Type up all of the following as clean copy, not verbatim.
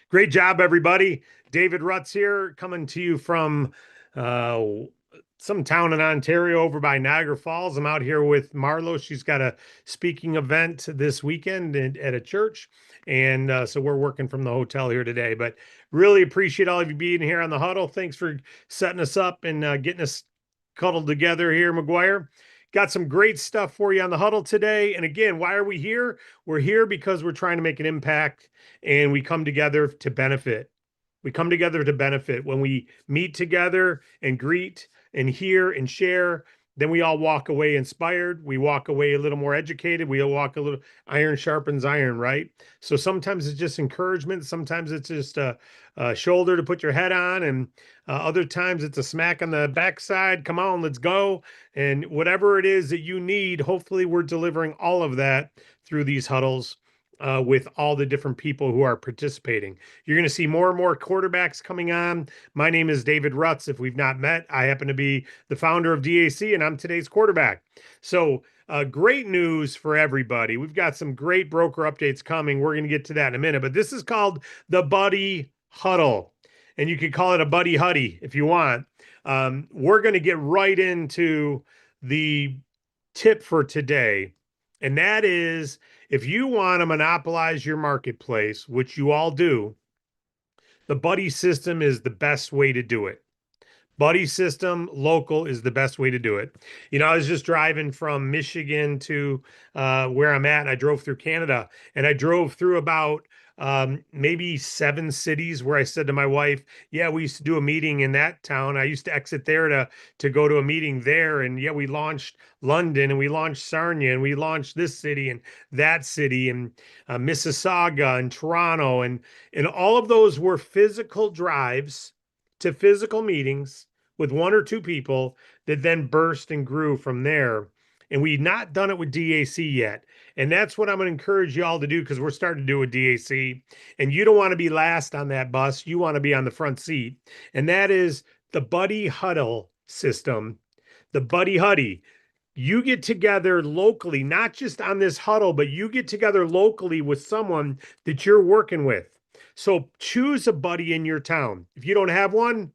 Great job, everybody. David Rutz here, coming to you from uh, some town in Ontario over by Niagara Falls. I'm out here with Marlo. She's got a speaking event this weekend at a church. And so we're working from the hotel here today. But really appreciate all of you being here on the huddle. Thanks for setting us up and getting us cuddled together here, McGuire. Got some great stuff for you on the huddle today. And again, why are we here? We're here because we're trying to make an impact and we come together to benefit. We come together to benefit. When we meet together and greet and hear and share, then we all walk away inspired. We walk away a little more educated. We all walk a little iron sharpens iron, right? So sometimes it's just encouragement. Sometimes it's just a shoulder to put your head on. And other times it's a smack on the backside. Come on, let's go. And whatever it is that you need, hopefully we're delivering all of that through these huddles with all the different people who are participating. You're going to see more and more quarterbacks coming on. My name is David Rutz. If we've not met, I happen to be the founder of DAC, and I'm today's quarterback. So great news for everybody. We've got some great broker updates coming. We're going to get to that in a minute, but this is called the Buddy Huddle, and you could call it a Buddy Huddy if you want. We're going to get right into the tip for today, and that is, if you want to monopolize your marketplace, which you all do, the buddy system is the best way to do it. Buddy system local is the best way to do it. I was just driving from Michigan to where I'm at, and I drove through Canada, and I drove through about maybe 7 cities where I said to my wife, yeah, we used to do a meeting in that town. I used to exit there to go to a meeting there. And yeah, we launched London, and we launched Sarnia, and we launched this city and that city, and Mississauga and Toronto. And all of those were physical drives to physical meetings with 1 or 2 people that then burst and grew from there. And we've not done it with DAC yet. And that's what I'm going to encourage you all to do, because we're starting to do with DAC. And you don't want to be last on that bus. You want to be on the front seat. And that is the Buddy Huddle system, the Buddy Huddy. You get together locally, not just on this huddle, but you get together locally with someone that you're working with. So choose a buddy in your town. If you don't have one,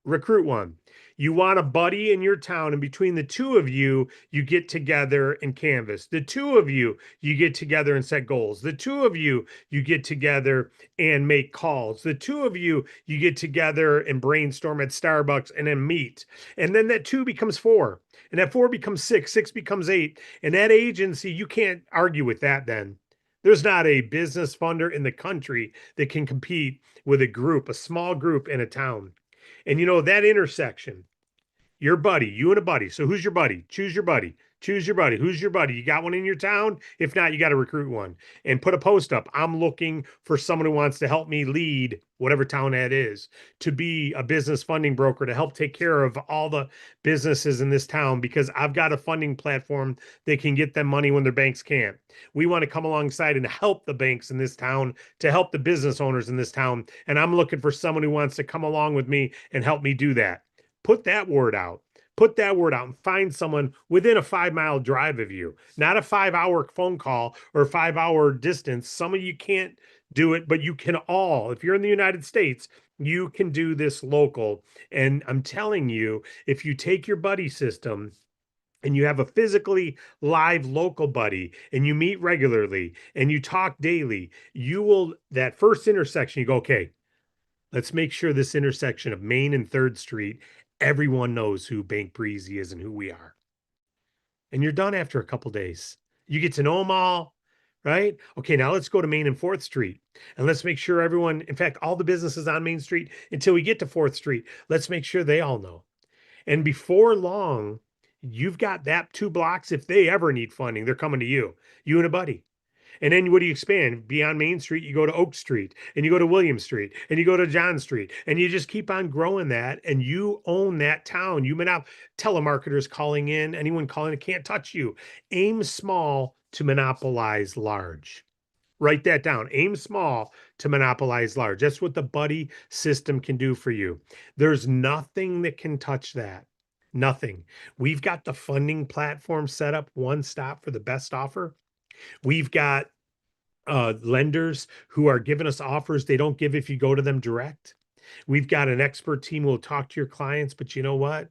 recruit one. You want a buddy in your town, and between the 2 of you, you get together and canvas. The 2 of you, you get together and set goals. The 2 of you, you get together and make calls. The 2 of you, you get together and brainstorm at Starbucks and then meet. And then that 2 becomes 4. And that 4 becomes 6. 6 becomes 8. And that agency, you can't argue with that then. There's not a business funder in the country that can compete with a group, a small group in a town. And that intersection, your buddy, you and a buddy. So who's your buddy? Choose your buddy. Choose your buddy. Who's your buddy? You got one in your town? If not, you got to recruit one and put a post up. I'm looking for someone who wants to help me lead whatever town that is, to be a business funding broker, to help take care of all the businesses in this town, because I've got a funding platform that can get them money when their banks can't. We want to come alongside and help the banks in this town, to help the business owners in this town. And I'm looking for someone who wants to come along with me and help me do that. Put that word out. Put that word out and find someone within a 5-mile drive of you, not a 5-hour phone call or a 5-hour distance. Some of you can't do it, but you can all. If you're in the United States, you can do this local. And I'm telling you, if you take your buddy system and you have a physically live local buddy and you meet regularly and you talk daily, you will, that first intersection, you go, okay, let's make sure this intersection of Main and 3rd Street, everyone knows who Bank Breezy is and who we are. And you're done after a couple days. You get to know them all, right? Okay, now let's go to Main and 4th Street. And let's make sure everyone, in fact, all the businesses on Main Street until we get to 4th Street, let's make sure they all know. And before long, you've got that 2 blocks. If they ever need funding, they're coming to you and a buddy. And then what do you expand? Beyond Main Street, you go to Oak Street, and you go to William Street, and you go to John Street, and you just keep on growing that, and you own that town. You may not, telemarketers calling in, anyone calling it can't touch you. Aim small to monopolize large. Write that down. Aim small to monopolize large. That's what the buddy system can do for you. There's nothing that can touch that. Nothing. We've got the funding platform set up, one stop for the best offer. We've got lenders who are giving us offers they don't give if you go to them direct. We've got an expert team who will talk to your clients, but you know what?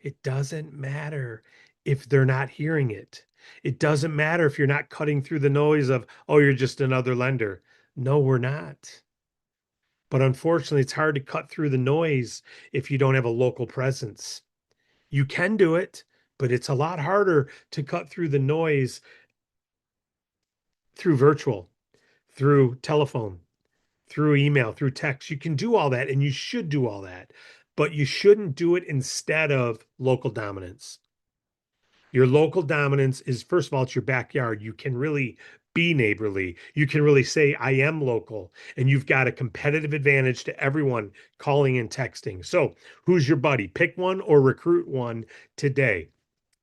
It doesn't matter if they're not hearing it. It doesn't matter if you're not cutting through the noise of, oh, you're just another lender. No, we're not. But unfortunately, it's hard to cut through the noise if you don't have a local presence. You can do it, but it's a lot harder to cut through the noise through virtual, through telephone, through email, through text. You can do all that and you should do all that, but you shouldn't do it instead of local dominance. Your local dominance is, first of all, it's your backyard. You can really be neighborly. You can really say, I am local, and you've got a competitive advantage to everyone calling and texting. So, who's your buddy? Pick one or recruit one today.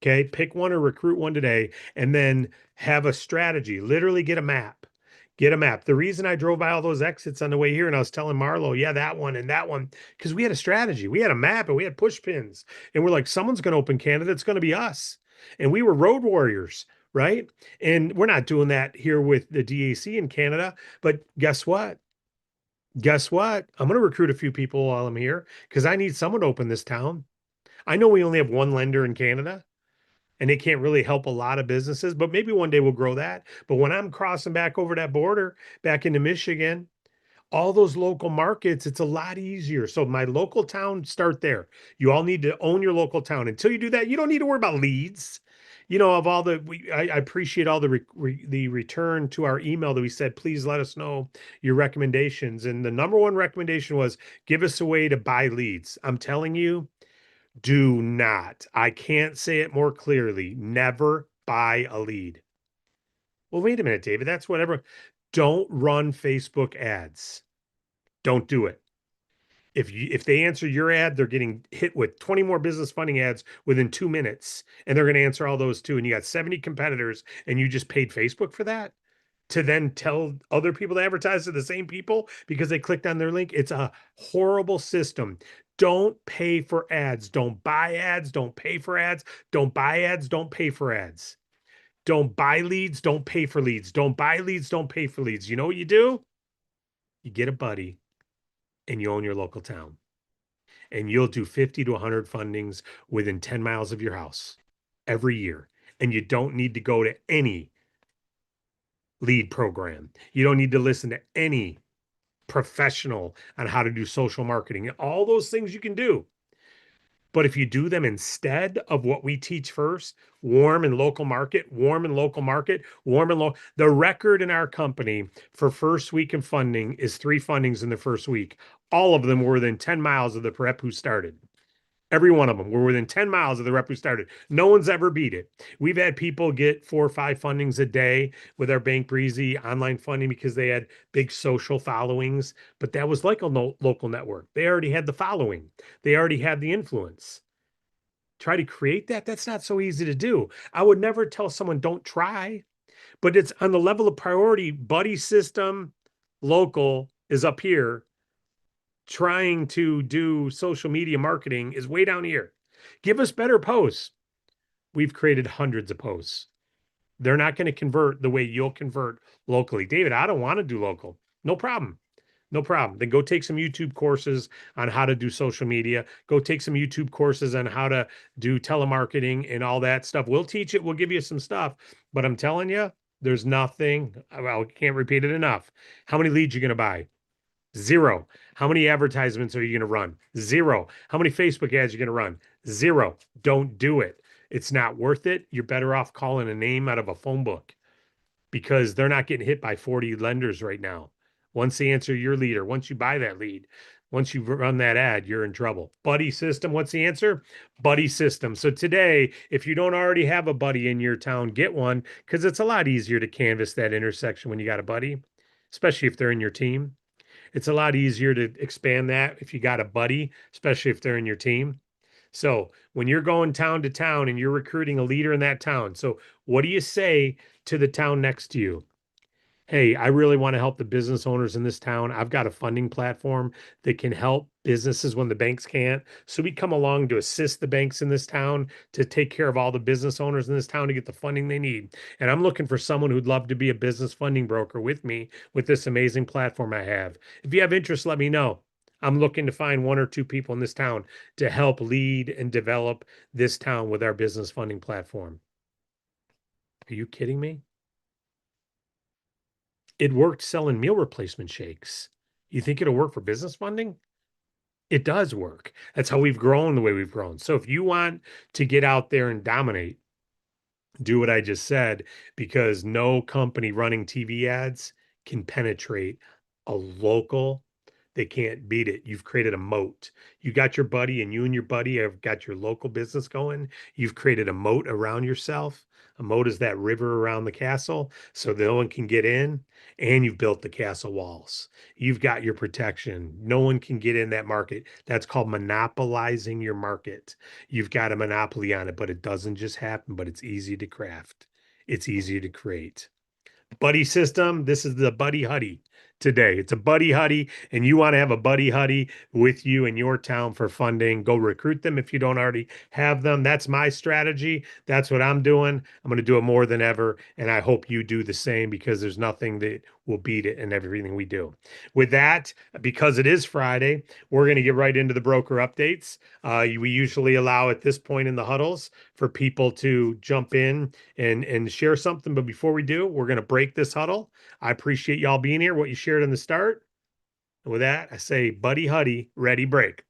Okay. Pick one or recruit one today, and then have a strategy. Literally get a map. Get a map. The reason I drove by all those exits on the way here and I was telling Marlo, yeah, that one and that one, because we had a strategy. We had a map and we had push pins. And we're like, someone's going to open Canada. It's going to be us. And we were road warriors, right? And we're not doing that here with the DAC in Canada. But guess what? Guess what? I'm going to recruit a few people while I'm here because I need someone to open this town. I know we only have one lender in Canada and it can't really help a lot of businesses, but maybe one day we'll grow that. But when I'm crossing back over that border back into Michigan, all those local markets, it's a lot easier. So my local town, start there. You all need to own your local town. Until you do that, you don't need to worry about leads. You know, of all the, I appreciate all the return to our email that we said, please let us know your recommendations. And the number one recommendation was give us a way to buy leads. I'm telling you, do not. I can't say it more clearly. Never buy a lead. Well, wait a minute, David. That's whatever. Don't run Facebook ads. Don't do it. If they answer your ad, they're getting hit with 20 more business funding ads within 2 minutes, and they're going to answer all those too. And you got 70 competitors, and you just paid Facebook for that to then tell other people to advertise to the same people because they clicked on their link. It's a horrible system. Don't pay for ads. Don't buy ads. Don't pay for ads. Don't buy ads. Don't pay for ads. Don't buy leads. Don't pay for leads. Don't buy leads. Don't pay for leads. You know what you do? You get a buddy and you own your local town. And you'll do 50 to 100 fundings within 10 miles of your house every year. And you don't need to go to any lead program. You don't need to listen to any professional on how to do social marketing. All those things you can do. But if you do them instead of what we teach first, warm and local market, warm and local market, warm and low. The record in our company for first week of funding is 3 fundings in the first week. All of them were within 10 miles of the rep who started. Every one of them were within 10 miles of the rep who started. No one's ever beat it. We've had people get 4 or 5 fundings a day with our Bank Breezy online funding because they had big social followings, but that was like a local network. They already had the following. They already had the influence. Try to create that. That's not so easy to do. I would never tell someone don't try, but it's on the level of priority. Buddy system, local is up here. Trying to do social media marketing is way down here. Give us better posts. We've created hundreds of posts. They're not going to convert the way you'll convert locally. David, I don't want to do local. No problem. No problem. Then go take some YouTube courses on how to do social media. Go take some YouTube courses on how to do telemarketing and all that stuff. We'll teach it. We'll give you some stuff. But I'm telling you, there's nothing. Well, I can't repeat it enough. How many leads you going to buy? 0. How many advertisements are you going to run? 0. How many Facebook ads are you going to run? 0. Don't do it. It's not worth it. You're better off calling a name out of a phone book because they're not getting hit by 40 lenders right now. Once they answer your lead or once you buy that lead, once you run that ad, you're in trouble. Buddy system, what's the answer? Buddy system. So today, if you don't already have a buddy in your town, get one because it's a lot easier to canvas that intersection when you got a buddy, especially if they're in your team. It's a lot easier to expand that if you got a buddy, especially if they're in your team. So when you're going town to town and you're recruiting a leader in that town, so what do you say to the town next to you? hey, I really want to help the business owners in this town. I've got a funding platform that can help businesses when the banks can't. So we come along to assist the banks in this town to take care of all the business owners in this town to get the funding they need. And I'm looking for someone who'd love to be a business funding broker with me with this amazing platform I have. If you have interest, let me know. I'm looking to find one or two people in this town to help lead and develop this town with our business funding platform. Are you kidding me? It worked selling meal replacement shakes. You think it'll work for business funding? It does work. That's how we've grown the way we've grown. So if you want to get out there and dominate, do what I just said, because no company running TV ads can penetrate a local. They can't beat it. You've created a moat. You got your buddy, and you and your buddy have got your local business going. You've created a moat around yourself. A moat is that river around the castle so no one can get in, and you've built the castle walls. You've got your protection. No one can get in that market. That's called monopolizing your market. You've got a monopoly on it, but it doesn't just happen, but it's easy to craft. It's easy to create. Buddy system. This is the Buddy Huddy today. It's a Buddy Huddy, and you want to have a Buddy Huddy with you in your town for funding. Go recruit them if you don't already have them. That's my strategy. That's what I'm doing. I'm going to do it more than ever, and I hope you do the same because there's nothing that will beat it in everything we do. With that, because it is Friday, we're going to get right into the broker updates. We usually allow at this point in the huddles for people to jump in and share something. But before we do, we're going to break this huddle. I appreciate y'all being here, what you shared in the start. And with that, I say, Buddy Huddy, ready, break.